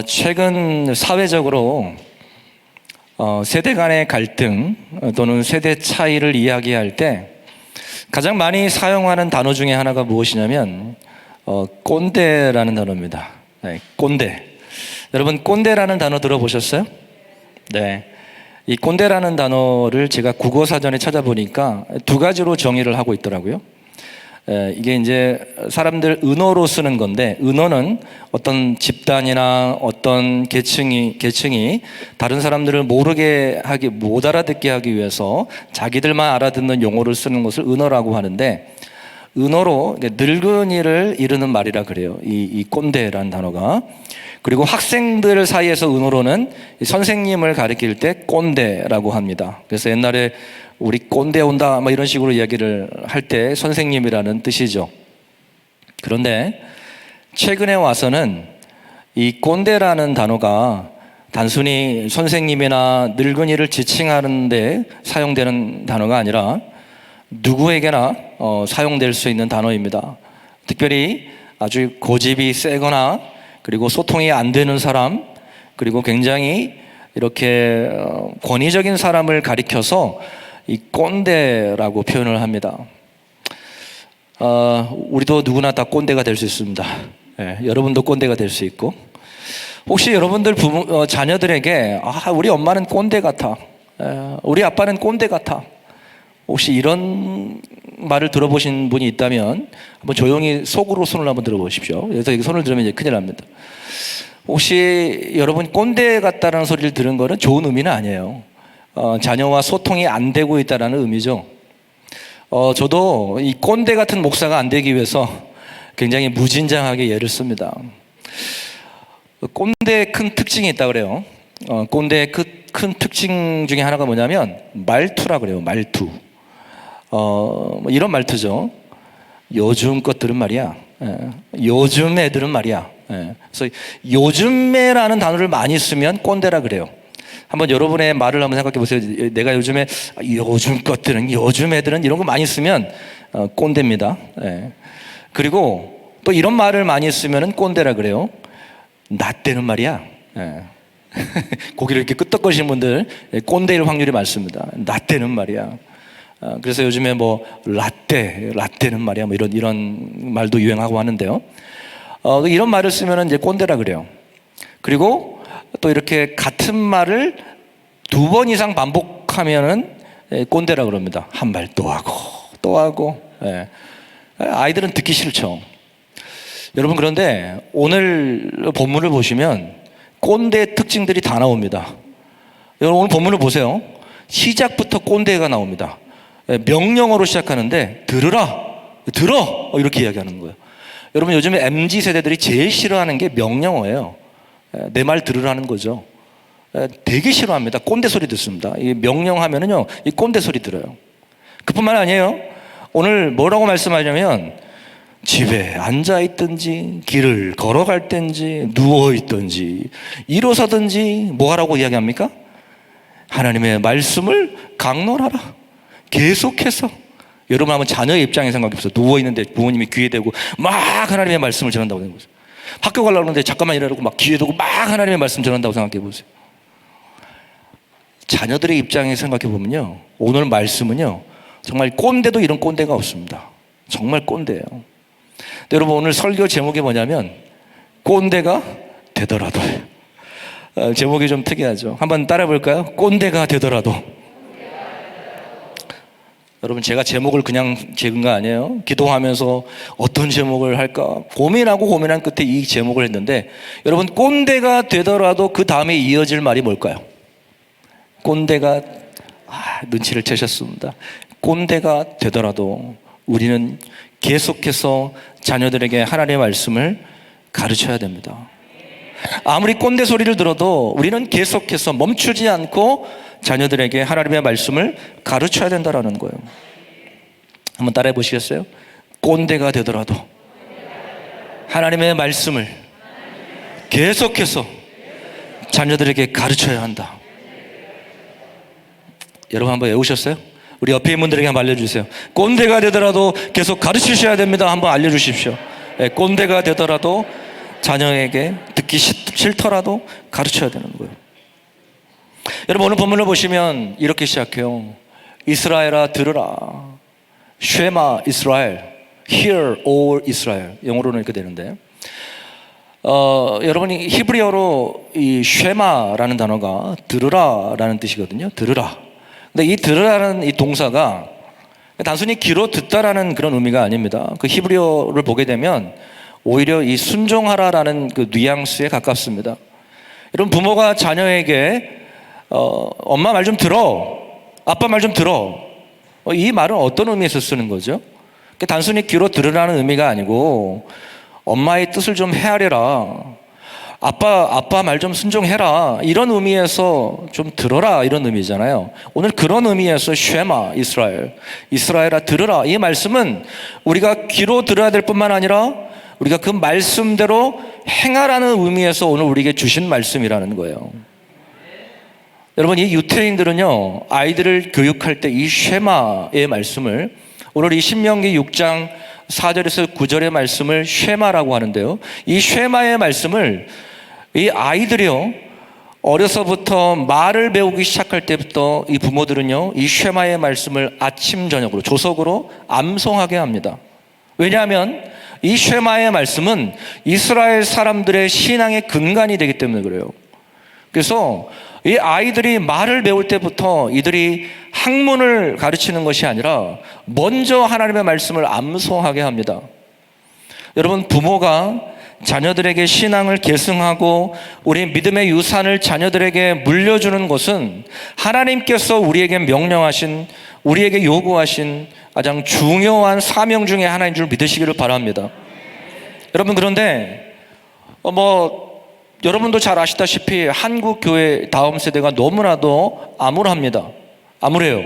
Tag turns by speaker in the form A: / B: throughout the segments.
A: 최근 사회적으로 세대 간의 갈등 또는 세대 차이를 이야기할 때 가장 많이 사용하는 단어 중에 하나가 무엇이냐면 꼰대라는 단어입니다. 네, 꼰대. 여러분 꼰대라는 단어 들어보셨어요? 네. 이 꼰대라는 단어를 제가 국어사전에 찾아보니까 두 가지로 정의를 하고 있더라고요. 이게 이제 사람들 은어로 쓰는 건데, 은어는 어떤 집단이나 어떤 계층이 다른 사람들을 모르게 하기, 못 알아듣게 하기 위해서 자기들만 알아듣는 용어를 쓰는 것을 은어라고 하는데, 은어로 늙은이를 이르는 말이라 그래요. 이 꼰대라는 단어가. 그리고 학생들 사이에서 은어로는 선생님을 가리킬 때 꼰대라고 합니다. 그래서 옛날에 우리 꼰대 온다 뭐 이런 식으로 이야기를 할 때 선생님이라는 뜻이죠. 그런데 최근에 와서는 이 꼰대라는 단어가 단순히 선생님이나 늙은이를 지칭하는 데 사용되는 단어가 아니라 누구에게나 사용될 수 있는 단어입니다. 특별히 아주 고집이 세거나 그리고 소통이 안 되는 사람, 그리고 굉장히 이렇게 권위적인 사람을 가리켜서 이 꼰대라고 표현을 합니다. 우리도 누구나 다 꼰대가 될 수 있습니다. 네, 여러분도 꼰대가 될 수 있고, 혹시 여러분들 자녀들에게 우리 엄마는 꼰대 같아, 우리 아빠는 꼰대 같아, 혹시 이런 말을 들어보신 분이 있다면 한번 조용히 속으로 손을 한번 들어보십시오. 그래서 이렇게 손을 들으면 이제 큰일 납니다. 혹시 여러분 꼰대 같다는 소리를 들은 거는 좋은 의미는 아니에요. 자녀와 소통이 안 되고 있다는 의미죠. 저도 이 꼰대 같은 목사가 안 되기 위해서 굉장히 무진장하게 예를 씁니다. 꼰대의 큰 특징이 있다고 그래요. 꼰대의 큰 특징 중에 하나가 뭐냐면 말투라 그래요. 말투. 이런 말투죠. 요즘 것들은 말이야. 요즘 애들은 말이야. 그래서 요즘에라는 단어를 많이 쓰면 꼰대라 그래요. 한번 여러분의 말을 한번 생각해 보세요. 내가 요즘 것들은, 요즘 애들은 이런 거 많이 쓰면 꼰대입니다. 그리고 또 이런 말을 많이 쓰면 꼰대라 그래요. 나 때는 말이야. 고기를 이렇게 끄떡거리시는 분들 꼰대일 확률이 많습니다. 나 때는 말이야. 그래서 요즘에 뭐 라떼는 말이야, 뭐 이런 말도 유행하고 하는데요. 이런 말을 쓰면은 이제 꼰대라 그래요. 그리고 또 이렇게 같은 말을 2번 이상 반복하면은 꼰대라 그럽니다. 한 말 또 하고 또 하고. 아이들은 듣기 싫죠. 여러분, 그런데 오늘 본문을 보시면 꼰대의 특징들이 다 나옵니다. 여러분 오늘 본문을 보세요. 시작부터 꼰대가 나옵니다. 명령어로 시작하는데 들어 이렇게 이야기하는 거예요. 여러분 요즘에 MZ 세대들이 제일 싫어하는 게 명령어예요. 내 말 들으라는 거죠. 되게 싫어합니다. 꼰대 소리 듣습니다. 이 명령하면은요, 이 꼰대 소리 들어요. 그뿐만 아니에요. 오늘 뭐라고 말씀하냐면 집에 앉아 있든지 길을 걸어갈 땐지 누워 있든지 일어서든지 뭐 하라고 이야기합니까? 하나님의 말씀을 강론하라. 계속해서. 여러분 한번 자녀의 입장에 생각해 보세요. 누워 있는데 부모님이 귀에 대고 막 하나님의 말씀을 전한다고 생각해 보세요. 학교 가려고 하는데 잠깐만 이러고 막 귀에 대고 막 하나님의 말씀 전한다고 생각해 보세요. 자녀들의 입장에 생각해 보면요, 오늘 말씀은요 정말 꼰대도 이런 꼰대가 없습니다. 정말 꼰대예요. 여러분 오늘 설교 제목이 뭐냐면 꼰대가 되더라도. 제목이 좀 특이하죠. 한번 따라 볼까요? 꼰대가 되더라도. 여러분 제가 제목을 그냥 지은 거 아니에요. 기도하면서 어떤 제목을 할까 고민한 끝에 이 제목을 했는데, 여러분 꼰대가 되더라도 그 다음에 이어질 말이 뭘까요? 꼰대가 눈치를 채셨습니다. 꼰대가 되더라도 우리는 계속해서 자녀들에게 하나님의 말씀을 가르쳐야 됩니다. 아무리 꼰대 소리를 들어도 우리는 계속해서 멈추지 않고 자녀들에게 하나님의 말씀을 가르쳐야 된다는 거예요. 한번 따라해 보시겠어요? 꼰대가 되더라도 하나님의 말씀을 계속해서 자녀들에게 가르쳐야 한다. 여러분 한번 외우셨어요? 우리 옆에 있는 분들에게 한번 알려주세요. 꼰대가 되더라도 계속 가르치셔야 됩니다. 한번 알려주십시오. 꼰대가 되더라도 자녀에게 듣기 싫더라도 가르쳐야 되는 거예요. 여러분, 오늘 본문을 보시면 이렇게 시작해요. 이스라엘아 들으라. 쉐마 이스라엘. Hear all Israel. 영어로는 이렇게 되는데, 여러분이 히브리어로 이 쉐마라는 단어가 들으라라는 뜻이거든요. 들으라. 근데 이 들으라는 이 동사가 단순히 귀로 듣다라는 그런 의미가 아닙니다. 그 히브리어를 보게 되면 오히려 이 순종하라라는 그 뉘앙스에 가깝습니다. 여러분, 부모가 자녀에게 엄마 말 좀 들어, 아빠 말 좀 들어, 이 말은 어떤 의미에서 쓰는 거죠? 단순히 귀로 들으라는 의미가 아니고 엄마의 뜻을 좀 헤아려라, 아빠 말 좀 순종해라, 이런 의미에서 좀 들어라, 이런 의미잖아요. 오늘 그런 의미에서 쉐마 이스라엘, 이스라엘아 들으라, 이 말씀은 우리가 귀로 들어야 될 뿐만 아니라 우리가 그 말씀대로 행하라는 의미에서 오늘 우리에게 주신 말씀이라는 거예요. 여러분, 이 유태인들은요, 아이들을 교육할 때 이 쉐마의 말씀을, 오늘 이 신명기 6장 4절에서 9절의 말씀을 쉐마라고 하는데요, 이 쉐마의 말씀을 이 아이들이요, 어려서부터 말을 배우기 시작할 때부터 이 부모들은요, 이 쉐마의 말씀을 아침 저녁으로 조석으로 암송하게 합니다. 왜냐하면 이 쉐마의 말씀은 이스라엘 사람들의 신앙의 근간이 되기 때문에 그래요. 그래서 이 아이들이 말을 배울 때부터 이들이 학문을 가르치는 것이 아니라 먼저 하나님의 말씀을 암송하게 합니다. 여러분, 부모가 자녀들에게 신앙을 계승하고 우리 믿음의 유산을 자녀들에게 물려주는 것은 하나님께서 우리에게 명령하신, 우리에게 요구하신 가장 중요한 사명 중에 하나인 줄 믿으시기를 바랍니다. 여러분, 그런데 여러분도 잘 아시다시피 한국 교회 다음 세대가 너무나도 암울합니다. 암울해요.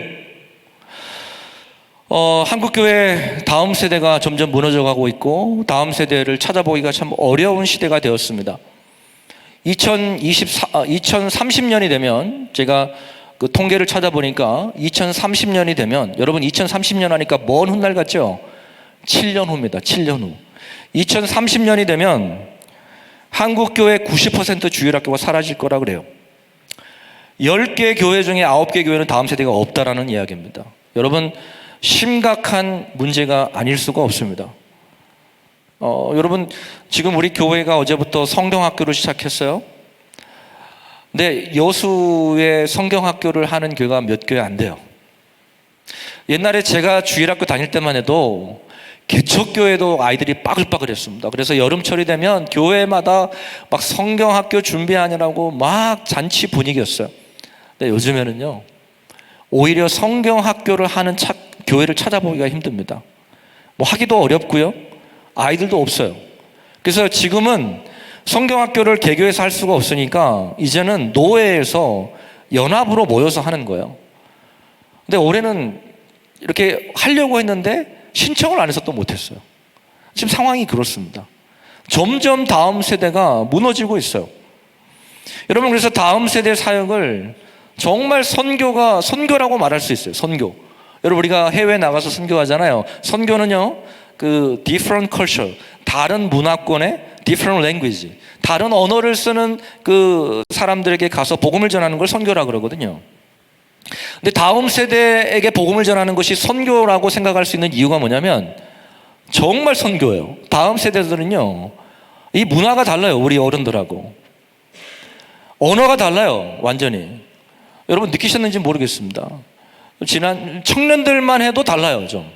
A: 한국 교회 다음 세대가 점점 무너져가고 있고 다음 세대를 찾아보기가 참 어려운 시대가 되었습니다. 2030년이 되면, 제가 그 통계를 찾아보니까 2030년이 되면, 여러분 2030년 하니까 먼 훗날 같죠? 7년 후입니다. 7년 후. 2030년이 되면 한국교회 90% 주일학교가 사라질 거라 그래요. 10개 교회 중에 9개 교회는 다음 세대가 없다라는 이야기입니다. 여러분, 심각한 문제가 아닐 수가 없습니다. 여러분, 지금 우리 교회가 어제부터 성경학교를 시작했어요. 근데 여수에 성경학교를 하는 교회가 몇 교회 안 돼요. 옛날에 제가 주일학교 다닐 때만 해도 개척교회도 아이들이 빠글빠글했습니다. 그래서 여름철이 되면 교회마다 막 성경학교 준비하느라고 막 잔치 분위기였어요. 근데 요즘에는요, 오히려 성경학교를 하는 교회를 찾아보기가 힘듭니다. 하기도 어렵고요, 아이들도 없어요. 그래서 지금은 성경학교를 개교해서 할 수가 없으니까 이제는 노회에서 연합으로 모여서 하는 거예요. 근데 올해는 이렇게 하려고 했는데 신청을 안 해서 또 못했어요. 지금 상황이 그렇습니다. 점점 다음 세대가 무너지고 있어요. 여러분, 그래서 다음 세대 사역을 정말 선교라고 말할 수 있어요. 선교. 여러분, 우리가 해외에 나가서 선교하잖아요. 선교는요, 그 different culture, 다른 문화권의 different language, 다른 언어를 쓰는 그 사람들에게 가서 복음을 전하는 걸 선교라 그러거든요. 근데 다음 세대에게 복음을 전하는 것이 선교라고 생각할 수 있는 이유가 뭐냐면 정말 선교예요. 다음 세대들은요, 이 문화가 달라요. 우리 어른들하고 언어가 달라요. 완전히. 여러분 느끼셨는지 모르겠습니다. 지난 청년들만 해도 달라요. 좀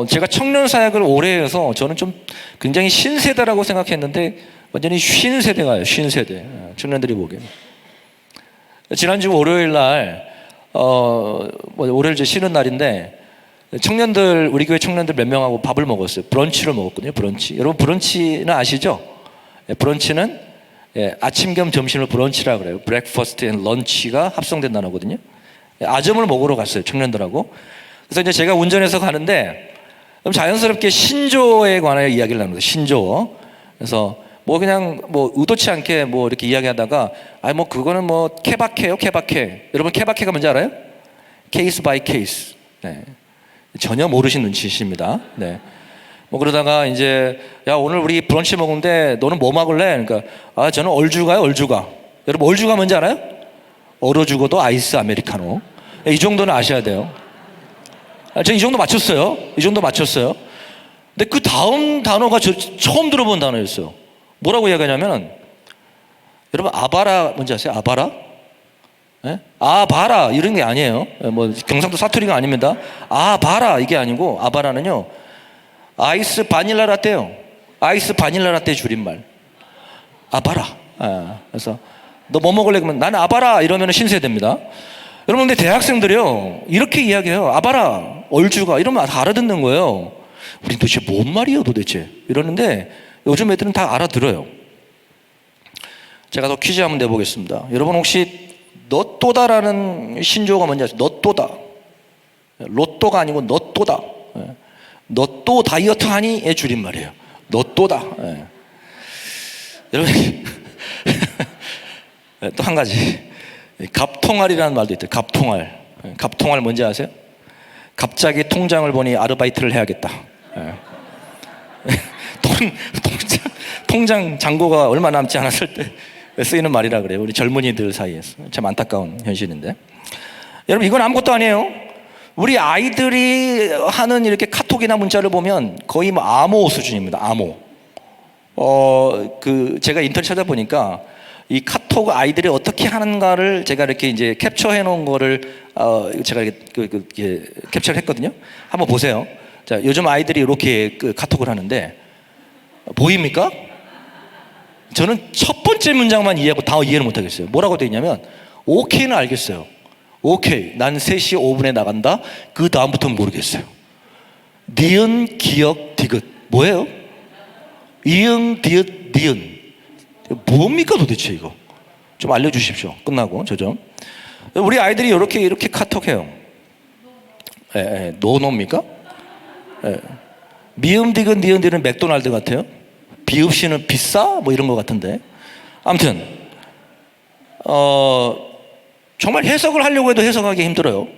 A: 제가 청년 사역을 오래 해서 저는 좀 굉장히 신세대라고 생각했는데 완전히 쉰세대가요. 쉰세대. 청년들이 보기에는. 지난주 월요일 날 월요일 제 쉬는 날인데 우리 교회 청년들 몇 명하고 밥을 먹었어요. 브런치를 먹었거든요. 브런치. 여러분 브런치는 아시죠? 브런치는 아침 겸 점심을 브런치라 그래요. 브렉퍼스트 앤 런치가 합성된 단어거든요. 아점을 먹으러 갔어요. 청년들하고. 그래서 이제 제가 운전해서 가는데 그럼 자연스럽게 신조에 관하여 이야기를 나눕니다. 신조. 그래서 그냥 의도치 않게 이렇게 이야기하다가 그거는 케바케요, 케바케. 여러분 케바케가 뭔지 알아요? 케이스 바이 케이스. 네. 전혀 모르신 눈치십니다. 네. 뭐 그러다가 이제 야 오늘 우리 브런치 먹는데 너는 뭐 먹을래? 그러니까 아 저는 얼주가요 얼주가. 여러분 얼주가 뭔지 알아요? 얼어 죽어도 아이스 아메리카노. 이 정도는 아셔야 돼요. 제가 이 정도 맞췄어요. 이 정도 맞췄어요. 근데 그 다음 단어가 저 처음 들어본 단어였어요. 뭐라고 이야기하냐면 여러분 아바라 뭔지 아세요? 아바라? 네? 아바라 이런 게 아니에요. 뭐 경상도 사투리가 아닙니다. 아바라 이게 아니고 아바라는요 아이스 바닐라 라떼요. 아이스 바닐라 라떼 줄임말. 아바라. 그래서 너 뭐 먹을래? 그러면 나는 아바라 이러면 신세대입니다. 여러분 근데 대학생들이요 이렇게 이야기해요. 아바라 얼주가 이러면 다 알아듣는 거예요. 우린 도대체 뭔 말이에요 도대체 이러는데 요즘 애들은 다 알아들어요. 제가 더 퀴즈 한번 내보겠습니다. 여러분 혹시 너또다라는 신조어가 뭔지 아세요? 너또다. 로또가 아니고 너또다. 너또 다이어트 하니의 줄임말이에요. 너또다. 여러분 또 한 가지 갑통알이라는 말도 있대요. 갑통알. 갑통알 뭔지 아세요? 갑자기 통장을 보니 아르바이트를 해야겠다. 통장 잔고가 얼마 남지 않았을 때 쓰이는 말이라 그래요. 우리 젊은이들 사이에서. 참 안타까운 현실인데. 여러분 이건 아무것도 아니에요. 우리 아이들이 하는 이렇게 카톡이나 문자를 보면 거의 뭐 암호 수준입니다. 암호. 제가 인터넷 찾아보니까 이 카톡 아이들이 어떻게 하는가를 제가 이렇게 이제 캡처해 놓은 거를 제가 이렇게 캡처를 했거든요. 한번 보세요. 자, 요즘 아이들이 이렇게 카톡을 하는데 보입니까? 저는 첫 번째 문장만 이해하고 다 이해를 못 하겠어요. 뭐라고 되어 있냐면 오케이는 알겠어요. 오케이, 난 3시 5분에 나간다. 그 다음부터는 모르겠어요. 니은, 기역, 디귿 뭐예요? 이응, 디귿, 니은 뭡니까 도대체 이거? 좀 알려주십시오. 끝나고 저 좀. 우리 아이들이 이렇게 카톡해요. 노노입니까? 미음 디귿 니은 디귿은 맥도날드 같아요. 비읍시는 비싸? 뭐 이런 것 같은데. 아무튼 정말 해석을 하려고 해도 해석하기 힘들어요.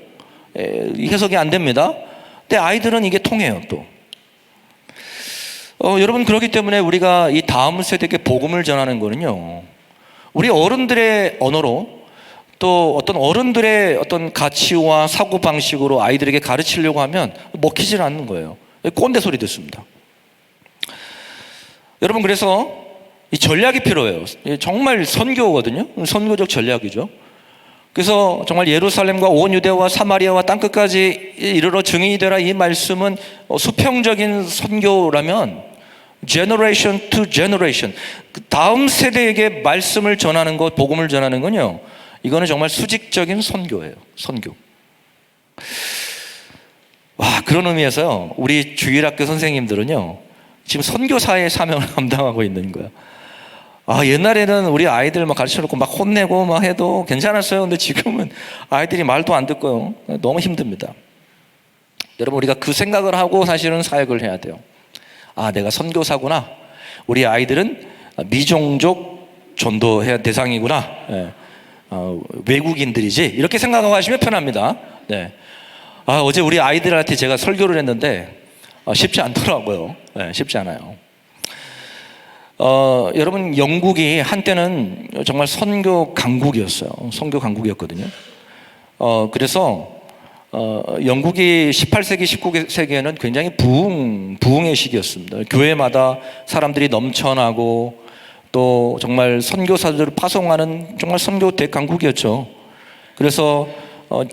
A: 해석이 안 됩니다. 근데 아이들은 이게 통해요 또. 여러분 그렇기 때문에 우리가 이 다음 세대에게 복음을 전하는 거는요 우리 어른들의 언어로 또 어떤 어른들의 어떤 가치와 사고방식으로 아이들에게 가르치려고 하면 먹히질 않는 거예요. 꼰대 소리 듣습니다. 여러분 그래서 이 전략이 필요해요. 정말 선교거든요. 선교적 전략이죠. 그래서 정말 예루살렘과 온 유대와 사마리아와 땅끝까지 이르러 증인이 되라 이 말씀은 수평적인 선교라면 generation to generation 다음 세대에게 말씀을 전하는 것, 복음을 전하는 건요 이거는 정말 수직적인 선교예요. 선교. 와, 그런 의미에서요 우리 주일학교 선생님들은요 지금 선교사의 사명을 감당하고 있는 거예요. 옛날에는 우리 아이들 막 가르쳐놓고 막 혼내고 막 해도 괜찮았어요. 근데 지금은 아이들이 말도 안 듣고요. 너무 힘듭니다. 여러분, 우리가 그 생각을 하고 사실은 사역을 해야 돼요. 내가 선교사구나. 우리 아이들은 미종족 전도해야 대상이구나. 외국인들이지. 이렇게 생각하고 하시면 편합니다. 네. 어제 우리 아이들한테 제가 설교를 했는데 쉽지 않더라고요. 쉽지 않아요. 여러분 영국이 한때는 정말 선교 강국이었어요. 선교 강국이었거든요. 그래서 영국이 18세기, 19세기에는 굉장히 부흥의 시기였습니다. 교회마다 사람들이 넘쳐나고 또 정말 선교사들을 파송하는 정말 선교 대강국이었죠. 그래서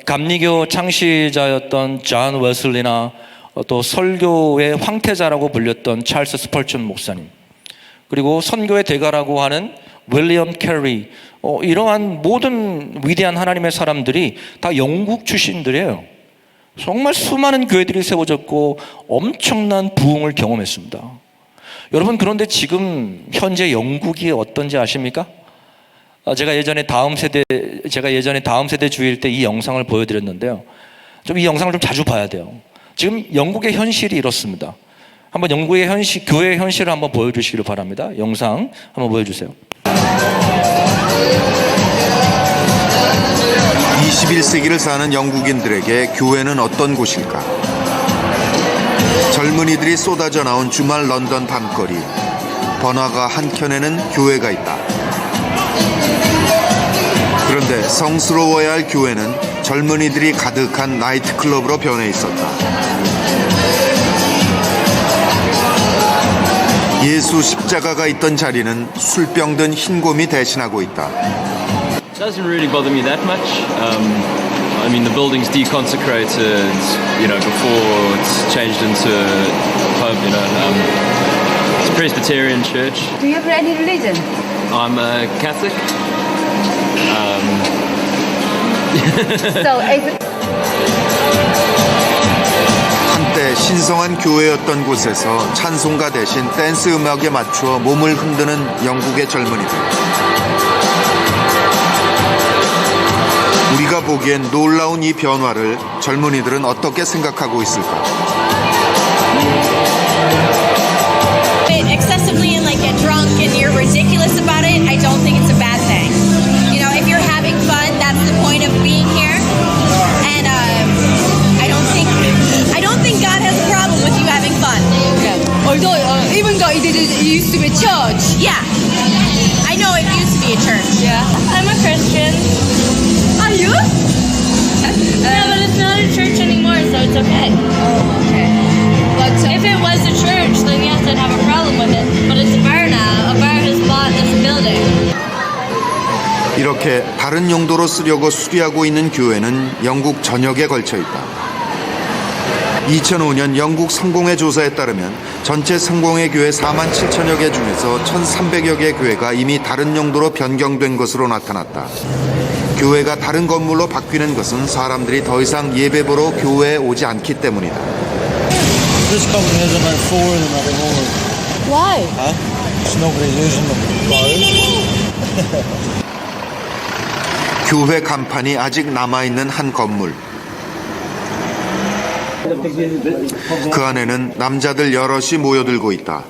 A: 감리교 창시자였던 존 웨슬리나 또 설교의 황태자라고 불렸던 찰스 스펄전 목사님, 그리고 선교의 대가라고 하는 윌리엄 캐리, 이러한 모든 위대한 하나님의 사람들이 다 영국 출신들이에요. 정말 수많은 교회들이 세워졌고 엄청난 부흥을 경험했습니다. 여러분, 그런데 지금 현재 영국이 어떤지 아십니까? 제가 예전에 다음 세대 주일 때 이 영상을 보여드렸는데요. 좀 이 영상을 좀 자주 봐야 돼요. 지금 영국의 현실이 이렇습니다. 한번 영국의 현실, 교회의 현실을 한번 보여주시기를 바랍니다. 영상 한번 보여주세요.
B: 21세기를 사는 영국인들에게 교회는 어떤 곳일까? 젊은이들이 쏟아져 나온 주말 런던 밤거리. 번화가 한켠에는 교회가 있다. 그런데 성스러워야 할 교회는 젊은이들이 가득한 나이트클럽으로 변해 있었다. 예수 십자가가 있던 자리는 술병 든 흰곰이 대신하고 있다.
C: Doesn't really bother me that much. I mean, the building's deconsecrated, before it's changed into a pub, it's a Presbyterian church.
D: Do you have any religion?
C: I'm a Catholic.
D: So is it
B: 한때 신성한 교회였던 곳에서 찬송가 대신 댄스 음악에 맞추어 몸을 흔드는 영국의 젊은이들. 우리가 보기엔 놀라운 이 변화를 젊은이들은 어떻게 생각하고 있을까?
E: Excessively and get drunk and you're ridiculous about it, I don't think it's a bad thing. If you're having fun, that's the point of being here. And I don't think God has a problem with you having fun.
D: yeah. Although even though it used to be church.
E: Yeah, I know it used to be a church.
D: Yeah.
E: I'm a Christian.
D: Are you?
E: Yeah, but it's not a church anymore, so it's okay.
D: Oh, okay. But
E: If it was a church, then yes, I'd have a problem with it. But it's a bar now. A bar has bought this building.
B: 이렇게 다른 용도로 쓰려고 수리하고 있는 교회는 영국 전역에 걸쳐 있다. 2005년 영국 성공회 조사에 따르면 전체 성공회 교회 4만 7천여 개 중에서 1,300여 개 교회가 이미 다른 용도로 변경된 것으로 나타났다. 교회가 다른 건물로 바뀌는 것은 사람들이 더 이상 예배보러 교회에 오지 않기 때문이다.
F: This company has about 4 of them at the moment.
D: why?
F: Huh? It's nobody using them.
B: 교회 간판이 아직 남아있는 한 건물. 그 안에는 남자들 여럿이 모여들고 있다.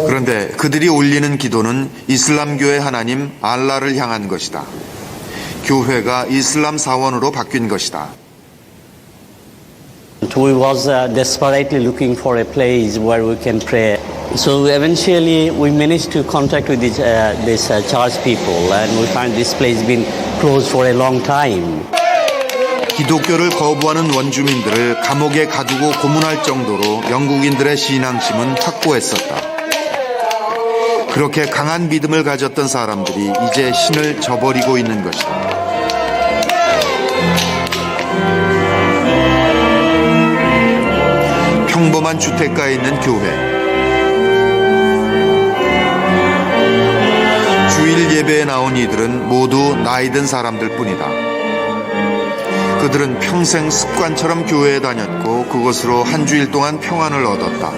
B: 그런데 그들이 올리는 기도는 이슬람교의 하나님 알라를 향한 것이다. 교회가 이슬람 사원으로 바뀐 것이다.
G: We was desperately looking for a place where we can pray. So eventually we managed to contact with this church people, and we find this place been closed for a long time.
B: 기독교를 거부하는 원주민들을 감옥에 가두고 고문할 정도로 영국인들의 신앙심은 확고했었다. 그렇게 강한 믿음을 가졌던 사람들이 이제 신을 저버리고 있는 것이다. 평범한 주택가에 있는 교회. 주일 예배에 나온 이들은 모두 나이 든 사람들 뿐이다. 그들은 평생 습관처럼 교회에 다녔고 그것으로 한 주일 동안 평안을 얻었다.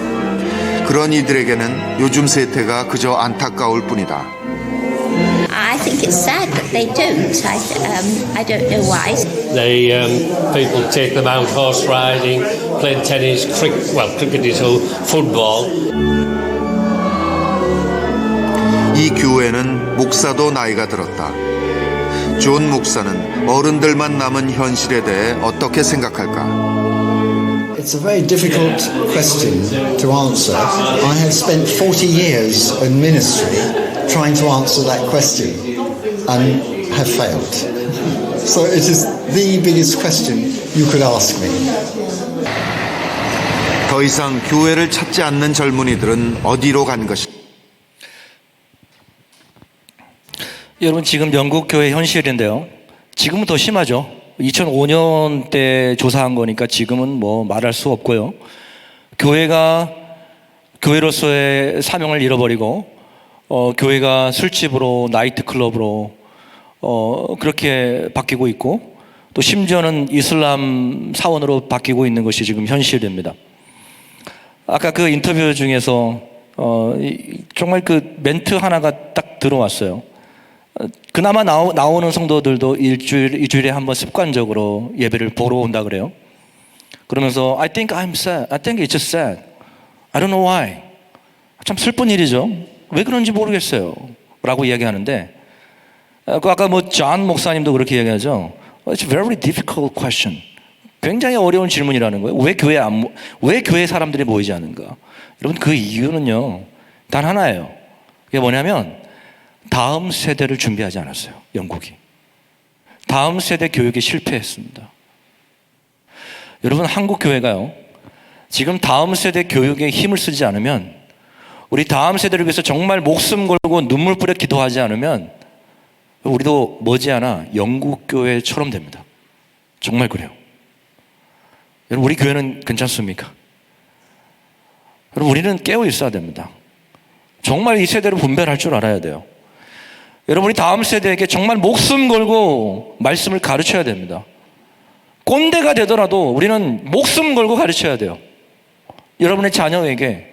B: 그런 이들에게는 요즘 세태가 그저 안타까울 뿐이다.
H: I think it's sad that they don't. I don't know why.
I: People take them out horse riding, playing tennis, cricket is all, football.
B: 이 교회는 목사도 나이가 들었다. 존 목사는 어른들만 남은 현실에 대해 어떻게 생각할까?
J: It's a very difficult question to answer. I have spent 40 years in ministry trying to answer that question and have failed. So it is the biggest question you could ask me.
B: 더 이상 교회를 찾지 않는 젊은이들은 어디로 간 것일까?
A: 여러분, 지금 영국 교회 현실인데요. 지금은 더 심하죠. 2005년 때 조사한 거니까 지금은 뭐 말할 수 없고요. 교회가 교회로서의 사명을 잃어버리고 교회가 술집으로, 나이트클럽으로 그렇게 바뀌고 있고, 또 심지어는 이슬람 사원으로 바뀌고 있는 것이 지금 현실입니다. 아까 그 인터뷰 중에서 정말 그 멘트 하나가 딱 들어왔어요. 그나마 나오는 성도들도 일주일에 한 번 습관적으로 예배를 보러 온다 그래요. 그러면서 I think I'm sad. I think it's just sad. I don't know why. 참 슬픈 일이죠. 왜 그런지 모르겠어요. 라고 이야기하는데, 아까 존 목사님도 그렇게 이야기하죠. It's a very difficult question. 굉장히 어려운 질문이라는 거예요. 왜 교회 사람들이 모이지 않는가? 여러분, 그 이유는요, 단 하나예요. 그게 뭐냐면 다음 세대를 준비하지 않았어요. 영국이. 다음 세대 교육에 실패했습니다. 여러분, 한국 교회가요, 지금 다음 세대 교육에 힘을 쓰지 않으면, 우리 다음 세대를 위해서 정말 목숨 걸고 눈물 뿌려 기도하지 않으면 우리도 머지않아 영국 교회처럼 됩니다. 정말 그래요. 여러분, 우리 교회는 괜찮습니까? 여러분, 우리는 깨어 있어야 됩니다. 정말 이 세대를 분별할 줄 알아야 돼요. 여러분, 우리 다음 세대에게 정말 목숨 걸고 말씀을 가르쳐야 됩니다. 꼰대가 되더라도 우리는 목숨 걸고 가르쳐야 돼요. 여러분의 자녀에게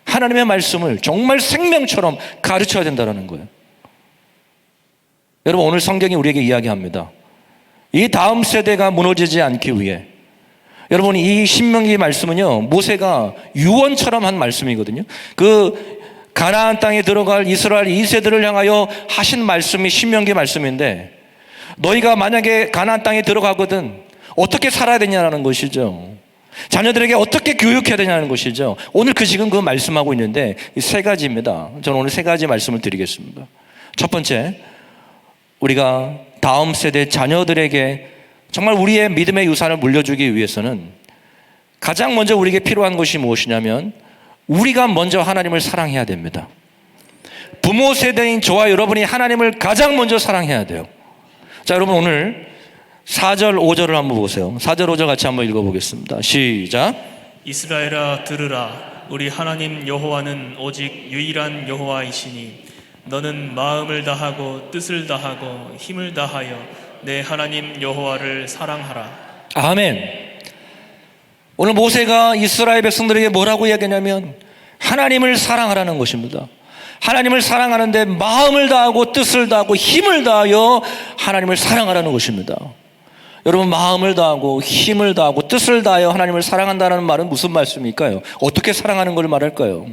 A: 하나님의 말씀을 정말 생명처럼 가르쳐야 된다는 거예요. 여러분, 오늘 성경이 우리에게 이야기합니다. 이 다음 세대가 무너지지 않기 위해, 여러분, 이 신명기 말씀은요, 모세가 유언처럼 한 말씀이거든요. 그 가나안 땅에 들어갈 이스라엘 2세들을 향하여 하신 말씀이 신명기 말씀인데, 너희가 만약에 가나안 땅에 들어가거든 어떻게 살아야 되냐는 것이죠. 자녀들에게 어떻게 교육해야 되냐는 것이죠. 오늘 지금 그 말씀하고 있는데 이 세 가지입니다. 저는 오늘 세 가지 말씀을 드리겠습니다. 첫 번째, 우리가 다음 세대 자녀들에게 정말 우리의 믿음의 유산을 물려주기 위해서는 가장 먼저 우리에게 필요한 것이 무엇이냐면, 우리가 먼저 하나님을 사랑해야 됩니다. 부모 세대인 저와 여러분이 하나님을 가장 먼저 사랑해야 돼요. 자, 여러분, 오늘 4절 5절을 한번 보세요. 4절 5절 같이 한번 읽어보겠습니다. 시작.
K: 이스라엘아 들으라. 우리 하나님 여호와는 오직 유일한 여호와이시니 너는 마음을 다하고 뜻을 다하고 힘을 다하여 내 하나님 여호와를 사랑하라.
A: 아멘. 오늘 모세가 이스라엘 백성들에게 뭐라고 이야기하냐면 하나님을 사랑하라는 것입니다. 하나님을 사랑하는데 마음을 다하고 뜻을 다하고 힘을 다하여 하나님을 사랑하라는 것입니다. 여러분, 마음을 다하고 힘을 다하고 뜻을 다하여 하나님을 사랑한다는 말은 무슨 말씀일까요? 어떻게 사랑하는 걸 말할까요?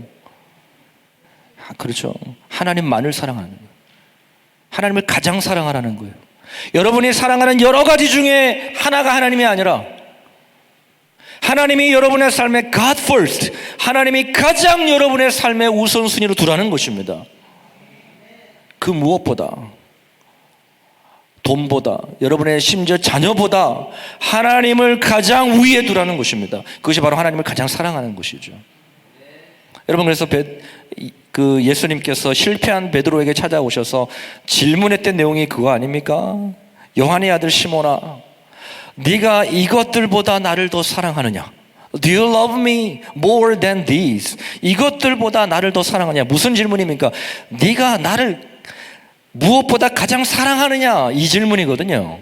A: 그렇죠. 하나님만을 사랑하는 거예요. 하나님을 가장 사랑하라는 거예요. 여러분이 사랑하는 여러 가지 중에 하나가 하나님이 아니라, 하나님이 여러분의 삶에 God first, 하나님이 가장 여러분의 삶의 우선순위로 두라는 것입니다. 그 무엇보다, 돈보다, 여러분의 심지어 자녀보다 하나님을 가장 위에 두라는 것입니다. 그것이 바로 하나님을 가장 사랑하는 것이죠. 여러분, 그래서 예수님께서 실패한 베드로에게 찾아오셔서 질문했던 내용이 그거 아닙니까? 요한의 아들 시몬아, 네가 이것들보다 나를 더 사랑하느냐? Do you love me more than these? 이것들보다 나를 더 사랑하냐? 무슨 질문입니까? 네가 나를 무엇보다 가장 사랑하느냐? 이 질문이거든요.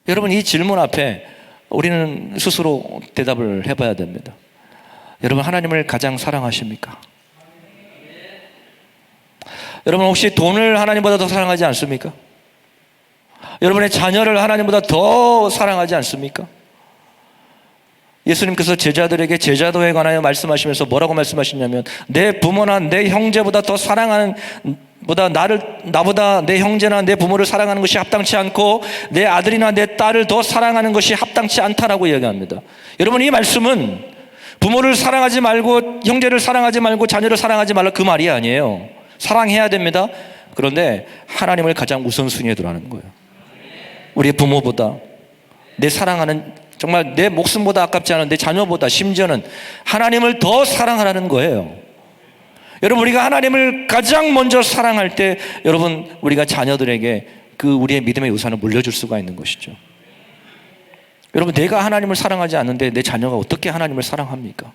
A: 여러분, 이 질문 앞에 우리는 스스로 대답을 해봐야 됩니다. 여러분, 하나님을 가장 사랑하십니까? 여러분, 혹시 돈을 하나님보다 더 사랑하지 않습니까? 여러분의 자녀를 하나님보다 더 사랑하지 않습니까? 예수님께서 제자들에게 제자도에 관하여 말씀하시면서 뭐라고 말씀하시냐면, 내 부모나 내 형제보다 더 사랑하는, 나보다 내 형제나 내 부모를 사랑하는 것이 합당치 않고 내 아들이나 내 딸을 더 사랑하는 것이 합당치 않다라고 이야기합니다. 여러분, 이 말씀은 부모를 사랑하지 말고 형제를 사랑하지 말고 자녀를 사랑하지 말라 그 말이 아니에요. 사랑해야 됩니다. 그런데 하나님을 가장 우선순위에 두라는 거예요. 우리의 부모보다, 내 사랑하는, 정말 내 목숨보다 아깝지 않은 내 자녀보다, 심지어는 하나님을 더 사랑하라는 거예요. 여러분, 우리가 하나님을 가장 먼저 사랑할 때, 여러분, 우리가 자녀들에게 그 우리의 믿음의 유산을 물려줄 수가 있는 것이죠. 여러분, 내가 하나님을 사랑하지 않는데 내 자녀가 어떻게 하나님을 사랑합니까?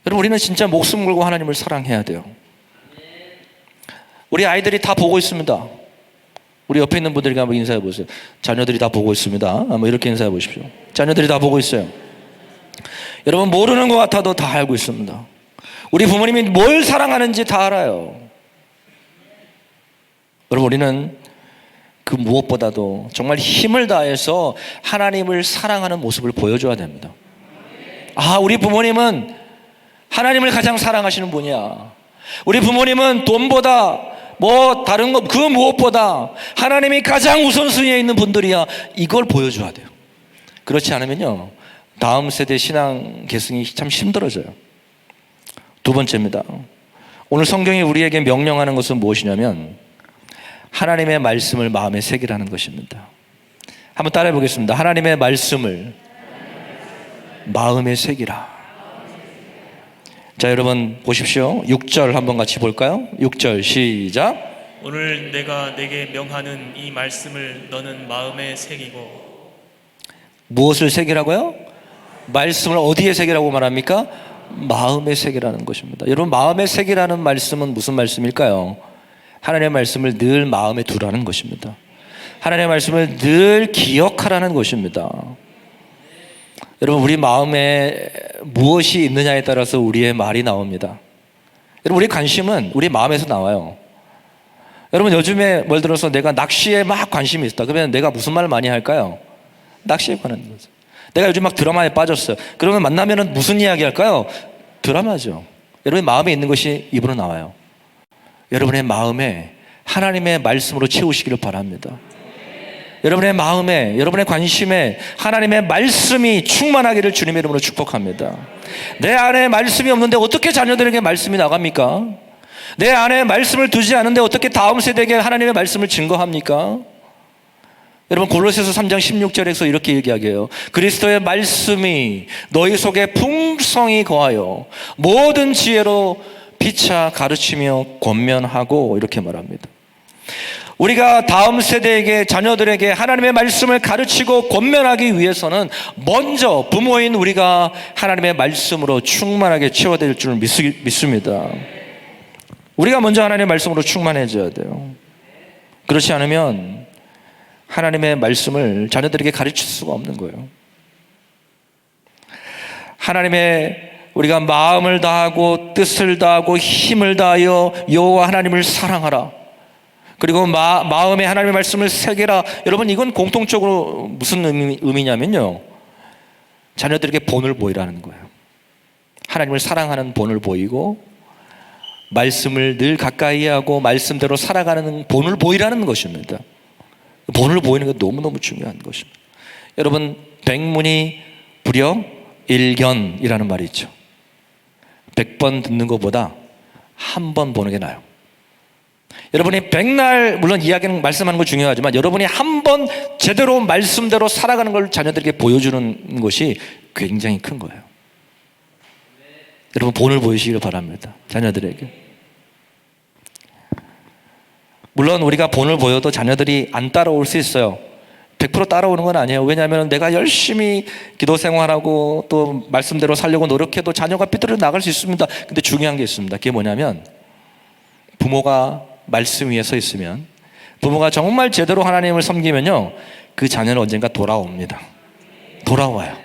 A: 여러분, 우리는 진짜 목숨 걸고 하나님을 사랑해야 돼요. 우리 아이들이 다 보고 있습니다. 우리 옆에 있는 분들에게 한번 인사해 보세요. 자녀들이 다 보고 있습니다. 한번 이렇게 인사해 보십시오. 자녀들이 다 보고 있어요. 여러분, 모르는 것 같아도 다 알고 있습니다. 우리 부모님이 뭘 사랑하는지 다 알아요. 여러분, 우리는 그 무엇보다도 정말 힘을 다해서 하나님을 사랑하는 모습을 보여줘야 됩니다. 아, 우리 부모님은 하나님을 가장 사랑하시는 분이야. 우리 부모님은 돈보다 뭐 다른 거 그 무엇보다 하나님이 가장 우선순위에 있는 분들이야. 이걸 보여줘야 돼요. 그렇지 않으면요, 다음 세대 신앙 계승이 참 힘들어져요. 두 번째입니다. 오늘 성경이 우리에게 명령하는 것은 무엇이냐면 하나님의 말씀을 마음에 새기라는 것입니다. 한번 따라해 보겠습니다. 하나님의 말씀을 마음에 새기라. 자, 여러분 보십시오. 6절 한번 같이 볼까요? 6절 시작.
K: 오늘 내가 내게 명하는 이 말씀을 너는 마음에 새기고.
A: 무엇을 새기라고요? 말씀을 어디에 새기라고 말합니까? 마음에 새기라는 것입니다. 여러분, 마음에 새기라는 말씀은 무슨 말씀일까요? 하나님의 말씀을 늘 마음에 두라는 것입니다. 하나님의 말씀을 늘 기억하라는 것입니다. 여러분, 우리 마음에 무엇이 있느냐에 따라서 우리의 말이 나옵니다. 여러분, 우리 관심은 우리 마음에서 나와요. 여러분, 요즘에 뭘 들어서 내가 낚시에 막 관심이 있다. 그러면 내가 무슨 말을 많이 할까요? 낚시에 관한 거죠. 내가 요즘 막 드라마에 빠졌어요. 그러면 만나면은 무슨 이야기 할까요? 드라마죠. 여러분의 마음에 있는 것이 입으로 나와요. 여러분의 마음에 하나님의 말씀으로 채우시기를 바랍니다. 여러분의 마음에, 여러분의 관심에 하나님의 말씀이 충만하기를 주님의 이름으로 축복합니다. 내 안에 말씀이 없는데 어떻게 자녀들에게 말씀이 나갑니까? 내 안에 말씀을 두지 않은데 어떻게 다음 세대에게 하나님의 말씀을 증거합니까? 여러분, 골로새서 3장 16절에서 이렇게 얘기하게요. 그리스도의 말씀이 너희 속에 풍성히 거하여 모든 지혜로 피차 가르치며 권면하고, 이렇게 말합니다. 우리가 다음 세대에게, 자녀들에게 하나님의 말씀을 가르치고 권면하기 위해서는 먼저 부모인 우리가 하나님의 말씀으로 충만하게 채워야 될 줄 믿습니다. 우리가 먼저 하나님의 말씀으로 충만해져야 돼요. 그렇지 않으면 하나님의 말씀을 자녀들에게 가르칠 수가 없는 거예요. 하나님의, 우리가 마음을 다하고 뜻을 다하고 힘을 다하여 여호와 하나님을 사랑하라. 그리고 마음에 하나님의 말씀을 새기라. 여러분, 이건 공통적으로 무슨 의미냐면요, 자녀들에게 본을 보이라는 거예요. 하나님을 사랑하는 본을 보이고 말씀을 늘 가까이 하고 말씀대로 살아가는 본을 보이라는 것입니다. 본을 보이는 게 너무너무 중요한 것입니다. 여러분, 백문이 불여일견이라는 말이 있죠. 100번 듣는 것보다 한 번 보는 게 나아요. 여러분이 백날, 물론 이야기는 말씀하는 거 중요하지만 여러분이 한 번 제대로 말씀대로 살아가는 걸 자녀들에게 보여주는 것이 굉장히 큰 거예요. 여러분, 본을 보이시기를 바랍니다. 자녀들에게. 물론 우리가 본을 보여도 자녀들이 안 따라올 수 있어요. 100% 따라오는 건 아니에요. 왜냐하면 내가 열심히 기도 생활하고 또 말씀대로 살려고 노력해도 자녀가 삐뚤어 나갈 수 있습니다. 근데 중요한 게 있습니다. 그게 뭐냐면, 부모가 말씀 위에 서 있으면, 부모가 정말 제대로 하나님을 섬기면요, 그 자녀는 언젠가 돌아옵니다. 돌아와요.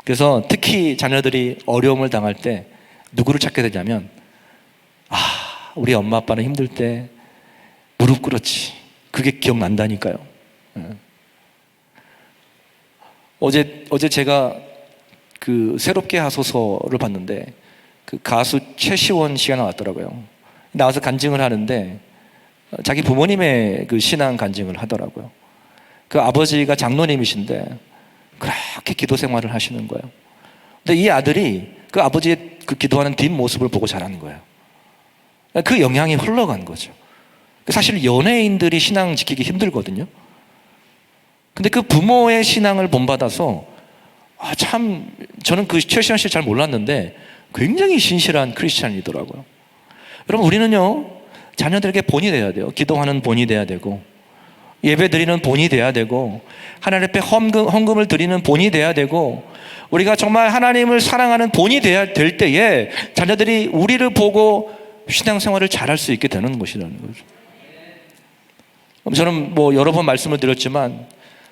A: 그래서 특히 자녀들이 어려움을 당할 때 누구를 찾게 되냐면, 우리 엄마 아빠는 힘들 때 무릎 꿇었지. 그게 기억난다니까요. 어제 제가 그 새롭게 하소서를 봤는데 그 가수 최시원 씨가 나왔더라고요. 나와서 간증을 하는데 자기 부모님의 그 신앙 간증을 하더라고요. 그 아버지가 장로님이신데 그렇게 기도 생활을 하시는 거예요. 근데 이 아들이 그 아버지의 그 기도하는 뒷모습을 보고 자라는 거예요. 그 영향이 흘러간 거죠. 사실 연예인들이 신앙 지키기 힘들거든요. 근데 그 부모의 신앙을 본받아서 참, 저는 그 최시원 씨 잘 몰랐는데 굉장히 신실한 크리스찬이더라고요. 여러분, 우리는요, 자녀들에게 본이 돼야 돼요. 기도하는 본이 돼야 되고, 예배 드리는 본이 돼야 되고, 하나님 앞에 헌금을 드리는 본이 돼야 되고, 우리가 정말 하나님을 사랑하는 본이 돼야 될 때에 자녀들이 우리를 보고 신앙생활을 잘할 수 있게 되는 것이라는 거죠. 저는 뭐 여러 번 말씀을 드렸지만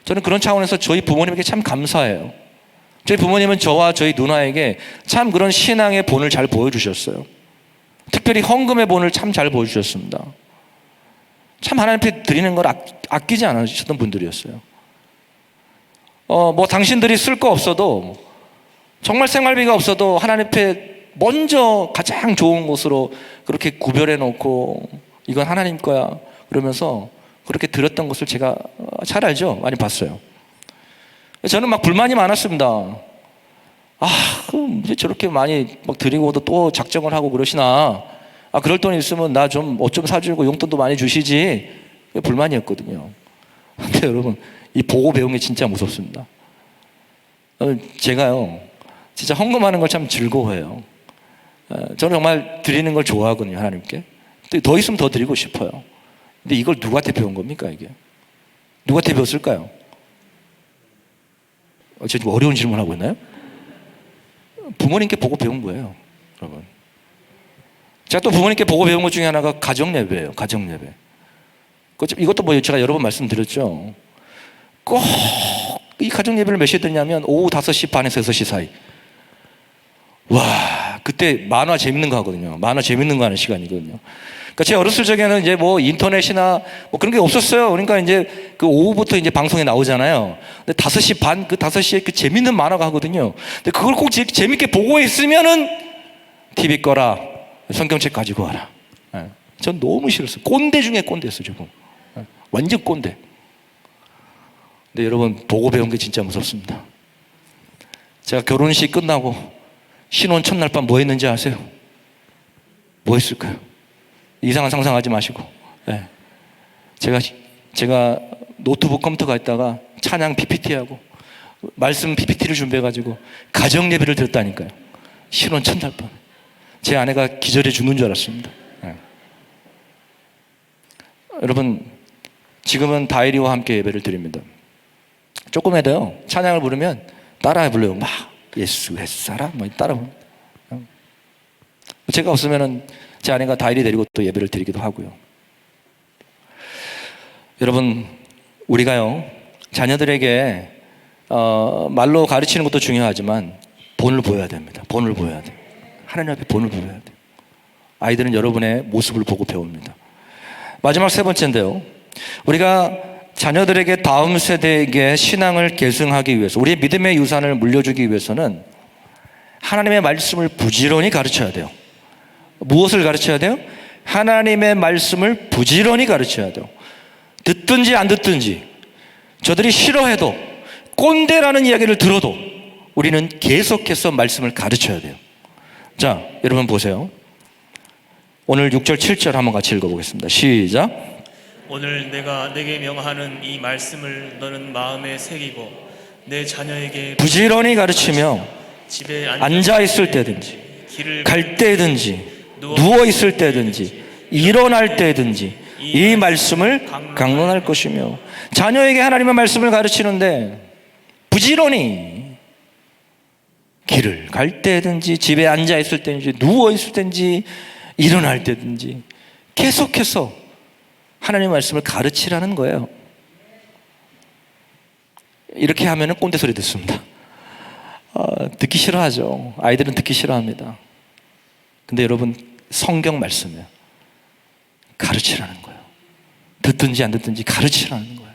A: 저는 그런 차원에서 저희 부모님에게 참 감사해요. 저희 부모님은 저와 저희 누나에게 참 그런 신앙의 본을 잘 보여주셨어요. 특별히 헌금의 본을 참 잘 보여주셨습니다. 참 하나님 앞에 드리는 걸 아끼지 않으셨던 분들이었어요. 뭐 당신들이 쓸 거 없어도, 정말 생활비가 없어도 하나님 앞에 먼저 가장 좋은 곳으로 그렇게 구별해 놓고 이건 하나님 거야 그러면서 그렇게 드렸던 것을 제가 잘 알죠. 많이 봤어요. 저는 막 불만이 많았습니다. 그럼 이제 저렇게 많이 막 드리고도 또 작정을 하고 그러시나. 그럴 돈 있으면 나 좀 옷 좀 사주고 용돈도 많이 주시지. 불만이었거든요. 근데 여러분, 이 보고 배운 게 진짜 무섭습니다. 제가요, 진짜 헌금하는 걸 참 즐거워해요. 저는 정말 드리는 걸 좋아하거든요, 하나님께. 더 있으면 더 드리고 싶어요. 근데 이걸 누구한테 배운 겁니까, 이게? 누구한테 배웠을까요? 제가 지금 어려운 질문 하고 있나요? 부모님께 보고 배운 거예요, 여러분. 제가 또 부모님께 보고 배운 것 중에 하나가 가정예배예요, 가정예배. 이것도 뭐 제가 여러 번 말씀드렸죠. 꼭 이 가정예배를 몇 시에 드냐면 오후 5시 반에서 6시 사이. 와, 그때 만화 재밌는 거 하거든요. 만화 재밌는 거 하는 시간이거든요. 그러니까 제 어렸을 적에는 이제 뭐 인터넷이나 뭐 그런 게 없었어요. 그러니까 이제 그 오후부터 이제 방송에 나오잖아요. 근데 5시 반, 그 5시에 그 재밌는 만화가 하거든요. 근데 그걸 꼭 재밌게 보고 있으면은 TV 꺼라, 성경책 가지고 와라. 전 너무 싫었어요. 꼰대 중에 꼰대였어요, 저거. 완전 꼰대. 근데 여러분, 보고 배운 게 진짜 무섭습니다. 제가 결혼식 끝나고 신혼 첫날 밤 뭐 했는지 아세요? 뭐 했을까요? 이상한 상상하지 마시고. 네. 제가 노트북 컴퓨터가 있다가 찬양 PPT하고 말씀 PPT를 준비해가지고 가정 예배를 드렸다니까요. 신혼 첫날 밤. 제 아내가 기절해 죽는 줄 알았습니다. 네. 여러분, 지금은 다이리와 함께 예배를 드립니다. 조금 해도요, 찬양을 부르면 따라 불러요. 막 예수 햇사라 뭐 따라 부릅니다. 제가 없으면은 제 아내가 다이리 데리고 또 예배를 드리기도 하고요. 여러분, 우리가요, 자녀들에게 말로 가르치는 것도 중요하지만 본을 보여야 됩니다. 본을 보여야 돼요. 하나님 앞에 본을 보여야 돼요. 아이들은 여러분의 모습을 보고 배웁니다. 마지막 세 번째인데요, 우리가 자녀들에게 다음 세대에게 신앙을 계승하기 위해서, 우리의 믿음의 유산을 물려주기 위해서는 하나님의 말씀을 부지런히 가르쳐야 돼요. 무엇을 가르쳐야 돼요? 하나님의 말씀을 부지런히 가르쳐야 돼요. 듣든지 안 듣든지, 저들이 싫어해도 꼰대라는 이야기를 들어도 우리는 계속해서 말씀을 가르쳐야 돼요. 자, 여러분 보세요. 오늘 6절 7절 한번 같이 읽어보겠습니다. 시작.
K: 오늘 내가 내게 명하는 이 말씀을 너는 마음에 새기고 내 자녀에게
A: 부지런히 가르치며
K: 집에
A: 앉아 있을 때든지,
K: 길을
A: 갈 때든지, 누워 있을 때든지, 일어날 때든지 이 말씀을 강론할 것이며. 자녀에게 하나님의 말씀을 가르치는데 부지런히 길을 갈 때든지, 집에 앉아 있을 때든지, 누워 있을 때든지, 일어날 때든지 계속해서 하나님의 말씀을 가르치라는 거예요. 이렇게 하면은 꼰대 소리 듣습니다. 듣기 싫어하죠. 아이들은 듣기 싫어합니다. 근데 여러분, 성경 말씀이에요. 가르치라는 거예요. 듣든지 안 듣든지 가르치라는 거예요.